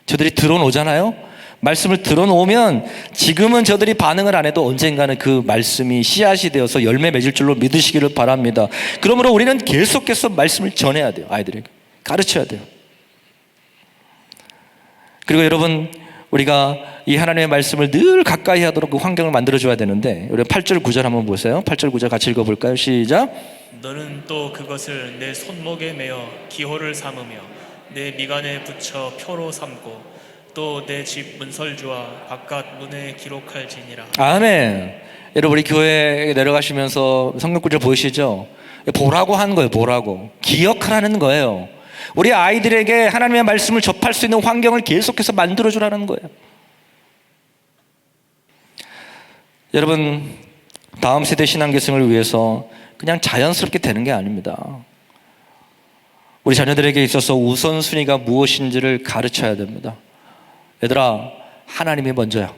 A: 저들이 들어놓잖아요. 말씀을 들어놓으면 지금은 저들이 반응을 안 해도 언젠가는 그 말씀이 씨앗이 되어서 열매 맺을 줄로 믿으시기를 바랍니다. 그러므로 우리는 계속해서 말씀을 전해야 돼요. 아이들에게 가르쳐야 돼요. 그리고 여러분, 우리가 이 하나님의 말씀을 늘 가까이 하도록 그 환경을 만들어줘야 되는데, 우리 8절 9절 한번 보세요. 8절 9절 같이 읽어볼까요? 시작.
K: 너는 또 그것을 내 손목에 매어 기호를 삼으며 내 미간에 붙여 표로 삼고 또 내 집 문설주와 바깥 문에 기록할지니라.
A: 아멘. 여러분, 우리 교회에 내려가시면서 성경 구절 보이시죠? 보라고 한 거예요. 보라고. 기억하라는 거예요. 우리 아이들에게 하나님의 말씀을 접할 수 있는 환경을 계속해서 만들어주라는 거예요. 여러분, 다음 세대 신앙 계승을 위해서 그냥 자연스럽게 되는 게 아닙니다. 우리 자녀들에게 있어서 우선순위가 무엇인지를 가르쳐야 됩니다. 얘들아, 하나님이 먼저야.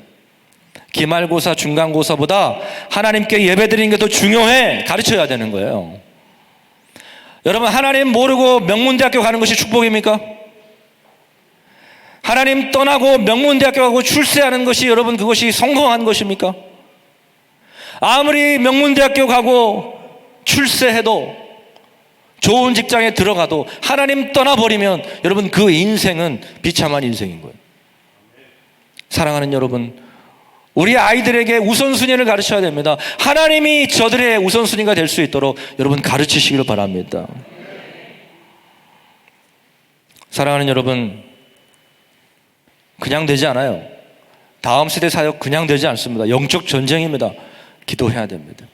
A: 기말고사, 중간고사보다 하나님께 예배드리는 게 더 중요해. 가르쳐야 되는 거예요. 여러분, 하나님 모르고 명문대학교 가는 것이 축복입니까? 하나님 떠나고 명문대학교 가고 출세하는 것이, 여러분, 그것이 성공한 것입니까? 아무리 명문대학교 가고 출세해도 좋은 직장에 들어가도 하나님 떠나버리면 여러분 그 인생은 비참한 인생인 거예요. 사랑하는 여러분, 우리 아이들에게 우선순위를 가르쳐야 됩니다. 하나님이 저들의 우선순위가 될 수 있도록 여러분 가르치시길 바랍니다. 사랑하는 여러분, 그냥 되지 않아요. 다음 세대 사역 그냥 되지 않습니다. 영적 전쟁입니다. 기도해야 됩니다.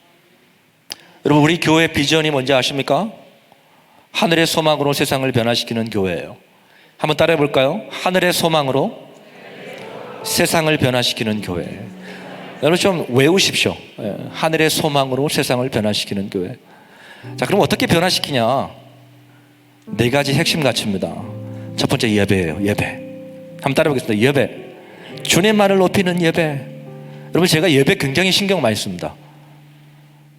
A: 여러분, 우리 교회 비전이 뭔지 아십니까? 하늘의 소망으로 세상을 변화시키는 교회예요. 한번 따라해 볼까요? 하늘의 소망으로 세상을 변화시키는 교회. 여러분 좀 외우십시오. 하늘의 소망으로 세상을 변화시키는 교회. 자, 그럼 어떻게 변화시키냐? 4가지 핵심 가치입니다. 첫 번째 예배예요. 예배. 한번 따라해 보겠습니다. 예배. 주님만을 높이는 예배. 여러분, 제가 예배 굉장히 신경 많이 씁니다.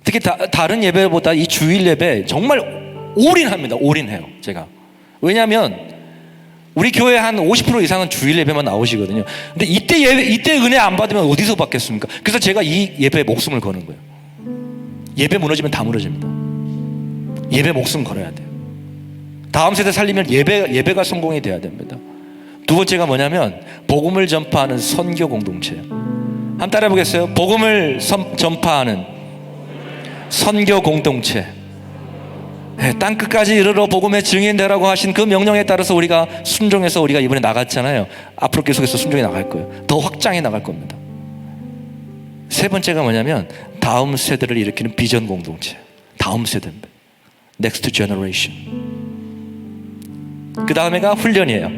A: 특히 다른 예배보다 이 주일 예배 정말 올인합니다. 올인해요, 제가. 왜냐하면 우리 교회 한 50% 이상은 주일 예배만 나오시거든요. 근데 이때 은혜 안 받으면 어디서 받겠습니까? 그래서 제가 이 예배에 목숨을 거는 거예요. 예배 무너지면 다 무너집니다. 예배 목숨 걸어야 돼요. 다음 세대 살리면 예배가 성공이 돼야 됩니다. 두 번째가 뭐냐면 복음을 전파하는 선교 공동체예요. 한번 따라해 보겠어요? 복음을 전파하는 선교 공동체. 땅 끝까지 이르러 복음의 증인 되라고 하신 그 명령에 따라서 우리가 순종해서 우리가 이번에 나갔잖아요. 앞으로 계속해서 순종해 나갈 거예요. 더 확장해 나갈 겁니다. 세 번째가 뭐냐면 다음 세대를 일으키는 비전 공동체. 다음 세대입니다. Next generation. 그 다음에가 훈련이에요.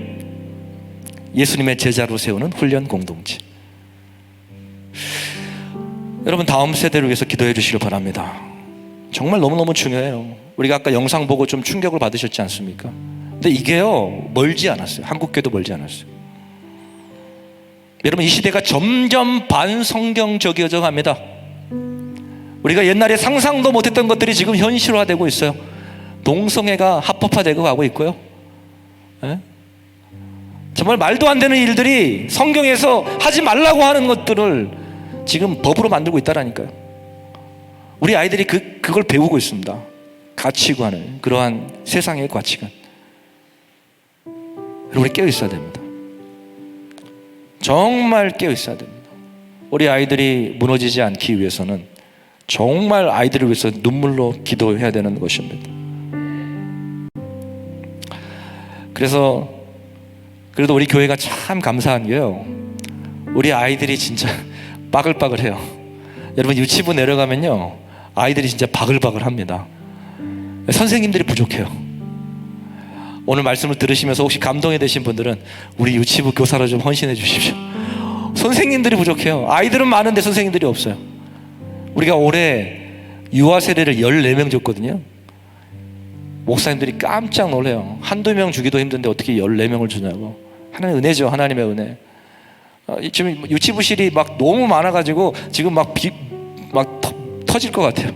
A: 예수님의 제자로 세우는 훈련 공동체. 여러분, 다음 세대를 위해서 기도해 주시길 바랍니다. 정말 너무너무 중요해요. 우리가 아까 영상 보고 좀 충격을 받으셨지 않습니까? 근데 이게요, 멀지 않았어요. 한국교도 멀지 않았어요. 여러분, 이 시대가 점점 반성경적이어져 갑니다. 우리가 옛날에 상상도 못했던 것들이 지금 현실화되고 있어요. 동성애가 합법화되고 가고 있고요. 네? 정말 말도 안 되는 일들이 성경에서 하지 말라고 하는 것들을 지금 법으로 만들고 있다라니까요. 우리 아이들이 그걸 배우고 있습니다. 가치관을, 그러한 세상의 가치관. 우리 깨어 있어야 됩니다. 정말 깨어 있어야 됩니다. 우리 아이들이 무너지지 않기 위해서는 정말 아이들을 위해서 눈물로 기도해야 되는 것입니다. 그래서 그래도 우리 교회가 참 감사한 게요, 우리 아이들이 진짜 바글바글해요. 여러분, 유치부 내려가면요, 아이들이 진짜 바글바글 합니다. 선생님들이 부족해요. 오늘 말씀을 들으시면서 혹시 감동이 되신 분들은 우리 유치부 교사로 좀 헌신해 주십시오. 선생님들이 부족해요. 아이들은 많은데 선생님들이 없어요. 우리가 올해 유아 세대를 14명 줬거든요. 목사님들이 깜짝 놀래요. 한두 명 주기도 힘든데 어떻게 14명을 주냐고. 하나님의 은혜죠. 하나님의 은혜. 지금 유치부실이 막 너무 많아가지고 지금 막 터질 것 같아요.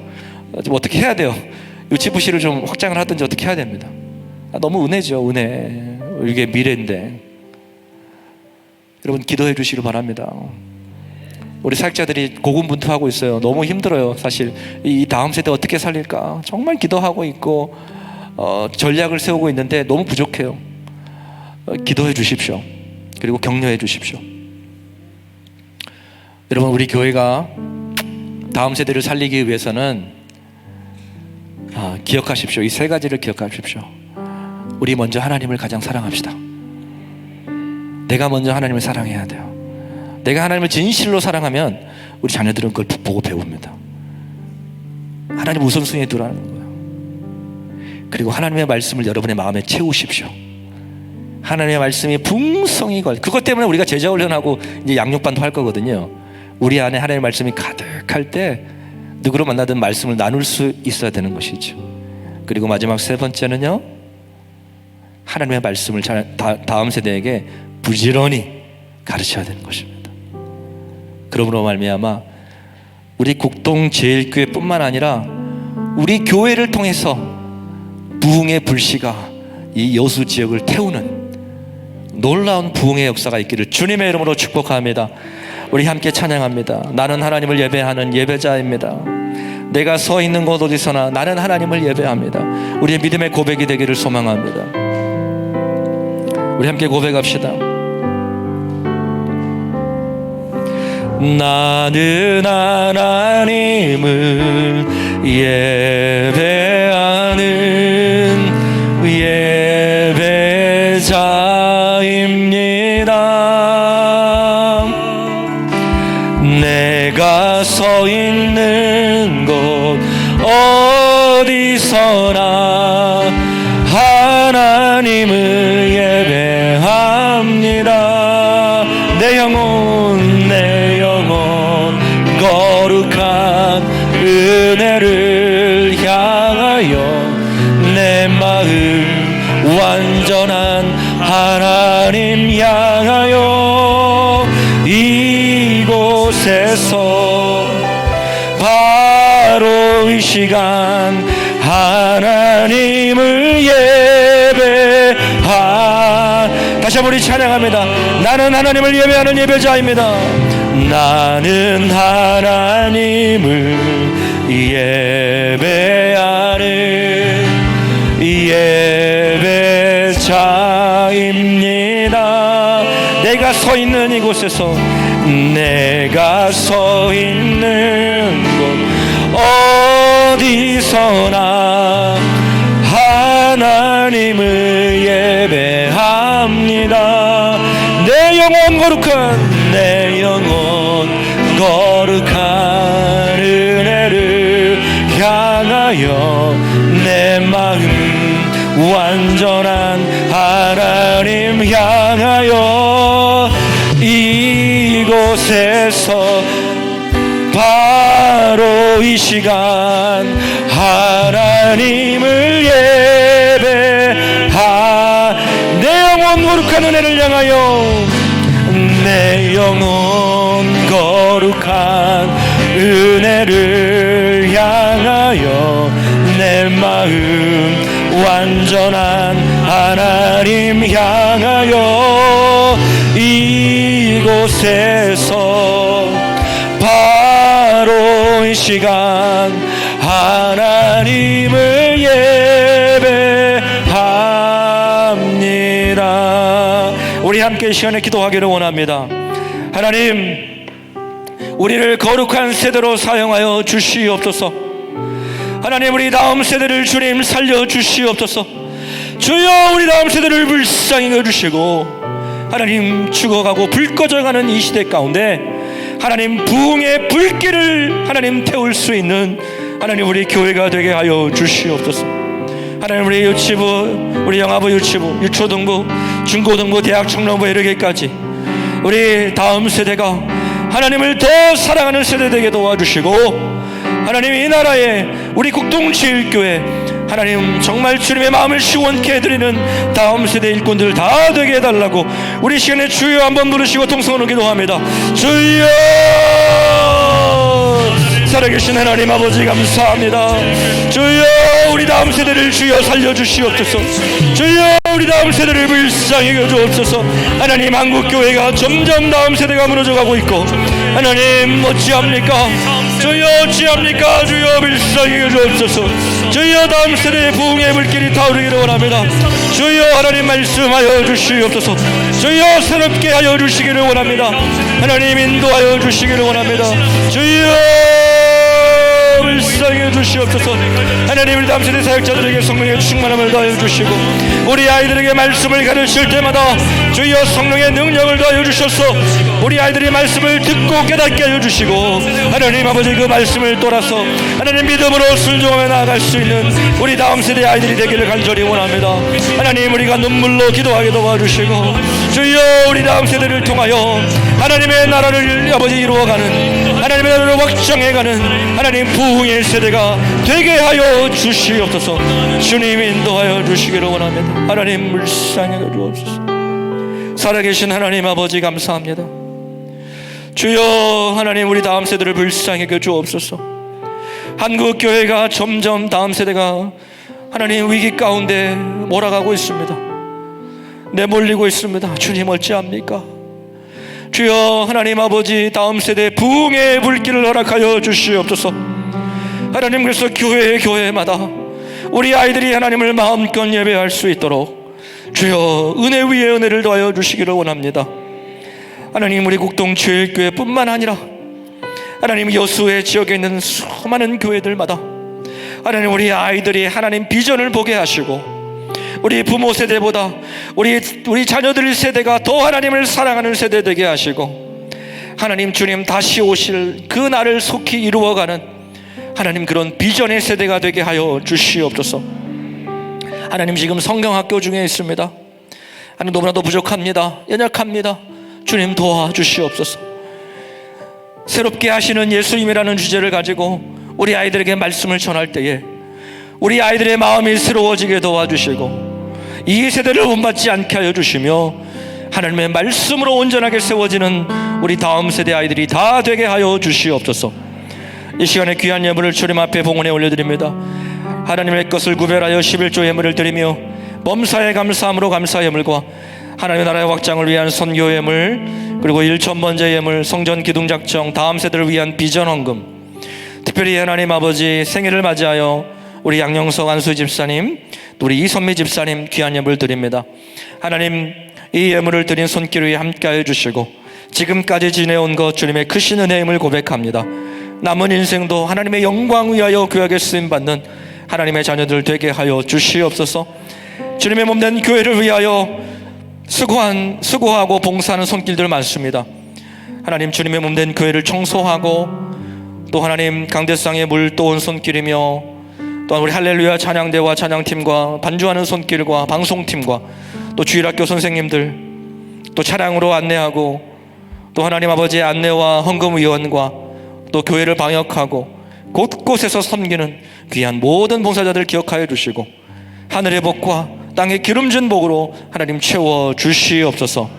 A: 좀 어떻게 해야 돼요? 유치부실을 좀 확장을 하든지 어떻게 해야 됩니다. 너무 은혜죠. 은혜. 이게 미래인데. 여러분, 기도해 주시길 바랍니다. 우리 사역자들이 고군분투하고 있어요. 너무 힘들어요. 사실 이 다음 세대 어떻게 살릴까 정말 기도하고 있고 전략을 세우고 있는데 너무 부족해요. 기도해 주십시오. 그리고 격려해 주십시오. 여러분, 우리 교회가 다음 세대를 살리기 위해서는 기억하십시오. 이 3가지를 기억하십시오. 우리 먼저 하나님을 가장 사랑합시다. 내가 먼저 하나님을 사랑해야 돼요. 내가 하나님을 진실로 사랑하면 우리 자녀들은 그걸 보고 배웁니다. 하나님 우선순위에 두라는 거예요. 그리고 하나님의 말씀을 여러분의 마음에 채우십시오. 하나님의 말씀이 풍성히 그것 때문에 우리가 제자 훈련하고 이제 양육반도 할 거거든요. 우리 안에 하나님의 말씀이 가득할 때 누구로 만나든 말씀을 나눌 수 있어야 되는 것이죠. 그리고 마지막 3번째는요, 하나님의 말씀을 다음 세대에게 부지런히 가르쳐야 되는 것입니다. 그러므로 말미암아 우리 국동제일교회뿐만 아니라 우리 교회를 통해서 부흥의 불씨가 이 여수 지역을 태우는 놀라운 부흥의 역사가 있기를 주님의 이름으로 축복합니다. 우리 함께 찬양합니다. 나는 하나님을 예배하는 예배자입니다. 내가 서 있는 곳 어디서나 나는 하나님을 예배합니다. 우리의 믿음의 고백이 되기를 소망합니다. 우리 함께 고백합시다. 나는 하나님을 예배하는 예배자입니다. 내가 서 있는 곳 어디서나 하나님을 예배합니다. 내 영혼 거룩한 은혜를 향하여 내 마음 완전한 하나님 향하여 이곳에서 바로 이 시간 하나님을 다시 한번 우리 찬양합니다. 나는 하나님을 예배하는 예배자입니다. 나는 하나님을 예배하는 예배자입니다. 내가 서 있는 이곳에서 내가 서 있는 곳 어디서나 하나님을 예배합니다. 내 영혼 거룩한 은혜를 향하여 내 마음 완전한 하나님 향하여 이곳에서 바로 이 시간 하나님을 내 영혼 거룩한 은혜를 향하여 내 영혼 거룩한 은혜를 향하여 내 마음 완전한 하나님 향하여 이곳에서 바로 이 시간 하나님을 예배합니다. 우리 함께 이 시간에 기도하기를 원합니다. 하나님, 우리를 거룩한 세대로 사용하여 주시옵소서. 하나님, 우리 다음 세대를 주님 살려 주시옵소서. 주여, 우리 다음 세대를 불쌍히 여주시고 하나님, 죽어가고 불 꺼져가는 이 시대 가운데 하나님 부흥의 불길을 하나님 태울 수 있는 하나님 우리 교회가 되게 하여 주시옵소서. 하나님, 우리 유치부, 우리 영아부 유치부, 유초등부, 중고등부, 대학 청년부에 이르기까지 우리 다음 세대가 하나님을 더 사랑하는 세대 되게 도와주시고 하나님, 이 나라에 우리 국동제일교회 하나님 정말 주님의 마음을 시원케 해드리는 다음 세대 일꾼들 다 되게 해달라고 우리 시간에 주여 한번 부르시고 통성으로 기도합니다. 주여, 살아계신 하나님 아버지 감사합니다. 주여, 우리 다음 세대를 주여 살려주시옵소서. 주여, 우리 다음 세대를 불쌍히 여주옵소서. 하나님, 한국교회가 점점 다음 세대가 무너져가고 있고 하나님 어찌합니까? 주여 어찌합니까? 주여 불쌍히 여주옵소서. 주여, 다음 세대의 부흥의 불길이 타오르기를 원합니다. 주여, 하나님 말씀하여 주시옵소서. 주여, 새롭게 하여 주시기를 원합니다. 하나님 인도하여 주시기를 원합니다. 주여 불쌍히 주시옵소서. 하나님, 우리 다음 세대 사역자들에게 성령의 충만함을 더하여 주시고 우리 아이들에게 말씀을 가르칠 때마다 주여 성령의 능력을 더하여 주셔서 우리 아이들이 말씀을 듣고 깨닫게 하여 주시고 하나님 아버지, 그 말씀을 따라서 하나님 믿음으로 순종하며 나아갈 수 있는 우리 다음 세대 아이들이 되기를 간절히 원합니다. 하나님, 우리가 눈물로 기도하게 도와주시고 주여, 우리 다음 세대를 통하여 하나님의 나라를 아버지 이루어가는 하나님의 나라를 확장해가는 하나님 부흥의 세대가 되게 하여 주시옵소서. 주님 인도하여 주시기를 원합니다. 하나님 불쌍히 여주옵소서. 살아계신 하나님 아버지 감사합니다. 주여, 하나님 우리 다음 세대를 불쌍히 여주옵소서. 한국교회가 점점 다음 세대가 하나님 위기 가운데 몰아가고 있습니다. 내몰리고 있습니다. 주님 어찌합니까? 주여 하나님 아버지, 다음 세대 부흥의 불길을 허락하여 주시옵소서. 하나님, 그래서 교회마다 우리 아이들이 하나님을 마음껏 예배할 수 있도록 주여 은혜 위에 은혜를 더하여 주시기를 원합니다. 하나님, 우리 국동주일교회뿐만 아니라 하나님 여수의 지역에 있는 수많은 교회들마다 하나님, 우리 아이들이 하나님 비전을 보게 하시고 우리 부모 세대보다 우리 자녀들 세대가 더 하나님을 사랑하는 세대 되게 하시고 하나님, 주님 다시 오실 그 날을 속히 이루어가는 하나님 그런 비전의 세대가 되게 하여 주시옵소서. 하나님, 지금 성경학교 중에 있습니다. 하나님, 너무나도 부족합니다. 연약합니다. 주님 도와주시옵소서. 새롭게 하시는 예수님이라는 주제를 가지고 우리 아이들에게 말씀을 전할 때에 우리 아이들의 마음이 새로워지게 도와주시고 이 세대를 본받지 않게 하여 주시며 하나님의 말씀으로 온전하게 세워지는 우리 다음 세대 아이들이 다 되게 하여 주시옵소서. 이 시간에 귀한 예물을 주님 앞에 봉헌에 올려드립니다. 하나님의 것을 구별하여 11조 예물을 드리며 범사에 감사함으로 감사 예물과 하나님의 나라의 확장을 위한 선교 예물, 그리고 1,000번째 예물, 성전 기둥 작정, 다음 세대를 위한 비전 헌금, 특별히 하나님 아버지 생일을 맞이하여 우리 양영석 안수 집사님, 또 우리 이선미 집사님 귀한 예물 드립니다. 하나님, 이 예물을 드린 손길 위에 함께하여 주시고 지금까지 지내온 것 주님의 크신 은혜임을 고백합니다. 남은 인생도 하나님의 영광 위하여 귀하게 쓰임받는 하나님의 자녀들 되게 하여 주시옵소서. 주님의 몸된 교회를 위하여 수고하고 봉사하는 손길들 많습니다. 하나님, 주님의 몸된 교회를 청소하고 또 하나님 강대상에 물 떠온 손길이며 또한 우리 할렐루야 찬양대와 찬양팀과 반주하는 손길과 방송팀과 또 주일학교 선생님들, 또 차량으로 안내하고 또 하나님 아버지의 안내와 헌금위원과 또 교회를 방역하고 곳곳에서 섬기는 귀한 모든 봉사자들 기억하여 주시고 하늘의 복과 땅의 기름진 복으로 하나님 채워 주시옵소서.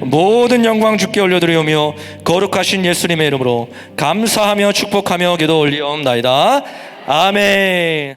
A: 모든 영광 주께 올려드리오며 거룩하신 예수님의 이름으로 감사하며 축복하며 기도 올리옵나이다. 아멘.